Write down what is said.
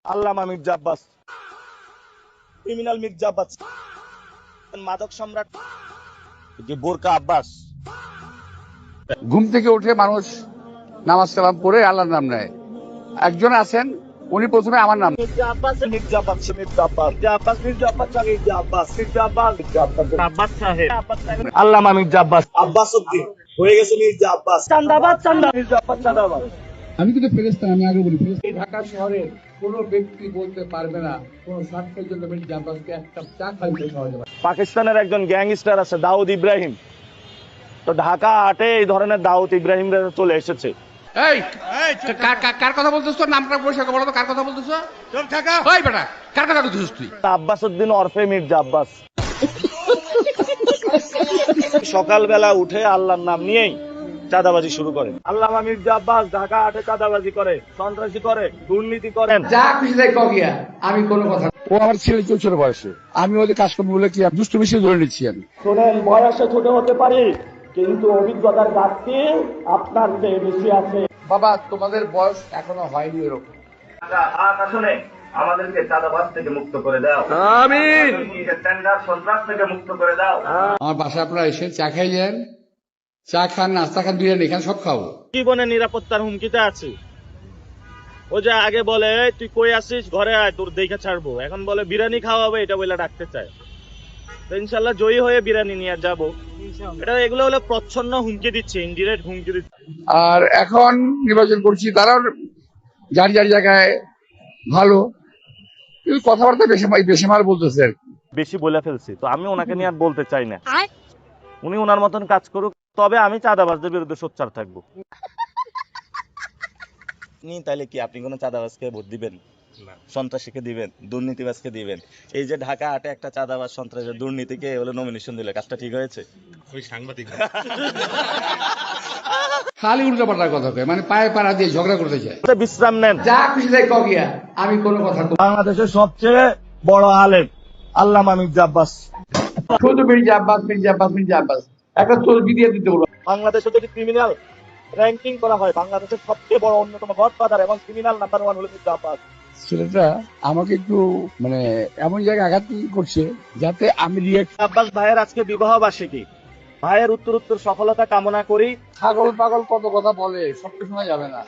আল্লামা Mirza Abbas, criminal Mirza Abbas, মাদক সম্রাট বোরকা আব্বাস। ঘুম থেকে উঠে মানুষ নামাজ কালাম পড়ে আল্লাহর নাম নেয়। একজন আছেন, উনি প্রথমে আমার নাম। মির্জা আব্বাস, মির্জা আব্বাস, মির্জা আব্বাস, মির্জা আব্বাস, মির্জা আব্বাস, মির্জা আব্বাস, মির্জা আব্বাস, মির্জা আব্বাস, আব্বাস সাহেব, আল্লামা মির্জা আব্বাস, আব্বাস উদ্দিন হয়ে গেছে মির্জা আব্বাস। চান্দাবাদ, চান্দা, মির্জা আব্বাস, চান্দাবাদ। আমি কিন্তু ফেরেশতা, আমি আগে বলি এই ঢাকা শহরে কোনো ব্যক্তি বলতে পারবে না কোন স্বার্থের জন্য মির্জা আব্বাসকে এক কাপ চা খাইতে খাওয়া যাবে। পাকিস্তানের একজন গ্যাংস্টার আছে দাউদ ইব্রাহিম, তো ঢাকা হাটে এই ধরনের দাউদ ইব্রাহিম চলে এসেছে। এই কার কথা বলতেছ? তোর নামটা পরিষ্কার বলো তো, কার কথা বলতেছ? চুপ থাকা। ওই বেটা, কার কথা বলতেছিস তুই? আব্বাস উদ্দিন ওরফে মির্জা আব্বাস। সকালবেলা উঠে আল্লাহর নাম নিয়েই চাঁদাবাজি শুরু করে। আল্লামা মির্জা আব্বাস ঢাকা হাটে চাঁদাবাজি করে, সন্ত্রাসী করে, দুর্নীতি করেন। যা খুশি তাই কগিয়া, আমি কোনো কথা। ও আমার ছেলে 14 বয়সে, আমি ওদের কাজ করবো বলে কি দুষ্ট বেশি ধরে নিচ্ছি আমি। শোনেন, বয়সে ছোট হতে পারি কিন্তু অভিজ্ঞতার ঘাটতি আপনার চেয়ে বেশি আছে। বাবা, তোমাদের বয়স এখনো হয়নি এরকম। আসলে আমাদেরকে চাঁদাবাজ থেকে মুক্ত করে দাও, আমিন। টেন্ডার সন্ত্রাস থেকে মুক্ত করে দাও। আমার বাসায় আপনারা এসে চা খাই যান, চা খান, নাস্তা খান, বিরিয়ানি খান, সব খাবো। জীবনে নিরাপত্তার হুমকিতে আছি। ও যে আগে বলে তুই কই আসিস, ঘরে আয়, তোর দেখে ছাড়বো, এখন বলে বিরিয়ানি খাওয়াবে, এটা বলে ডাকতে চায়। তো ইনশাল্লাহ জয়ী হয়ে বিরিয়ানি নিয়ে যাবো। এটা এগুলো হলো প্রচ্ছন্ন হুমকি দিচ্ছে, ইনডিরেক্ট হুমকি দিচ্ছে। আর এখন নির্বাচন করছি, তারাও যার যার জায়গায় ভালো, কিন্তু কথাবার্তা বেশি মাল বলতেছে আর কি। বেশি বলে ফেলছি, তো আমি ওনাকে নিয়ে আর বলতে চাই না। উনি ওনার মতন কাজ করুক, তবে আমি চাঁদাবাজদের বিরুদ্ধে সোচ্চার থাকবো। তাহলে কি আপনি কোনো চাঁদাবাজকে ভোট দিবেন? সন্ত্রাসীকে দিবেন, দুর্নীতিবাজকে দিবেন? এই যে ঢাকা হাটে একটা চাঁদাবাজ, সন্ত্রাসী, দুর্নীতিকে হলো নমিনেশন দিলে, কাজটা ঠিক হয়েছে? ওই সাংবাদিক খালি উল্টো পাল্টা কথা কয়, মানে পায়ে পাড়া দিয়ে ঝগড়া করতে চায়। বিশ্রাম নেন। যা খুশি তাই কগিয়া, আমি কোনো কথা। বাংলাদেশের সবচেয়ে বড় আলেম আল্লামা মির্জা আব্বাস। শুধু মির্জা আব্বাস, মির্জা আব্বাস, মির্জা আব্বাস, একটা তসবি দিয়ে দিতে বলবো। বাংলাদেশে যদি ক্রিমিনাল র্যাঙ্কিং করা হয়, বাংলাদেশের সবচেয়ে বড় অন্যতম গডফাদার এবং ক্রিমিনাল নাম্বার 1 হলো মির্জা আব্বাস। ছেলেটা আমাকে একটু মানে এমন জায়গায় আঘাত করছে যাতে আমি রিয়েক্ট। আব্বাস ভাইয়ের আজকে বিবাহ বার্ষিকী, ভাইয়ের উত্তর সফলতা কামনা করি। ছাগল পাগল কত কথা বলে, সব শোনা যাবে না।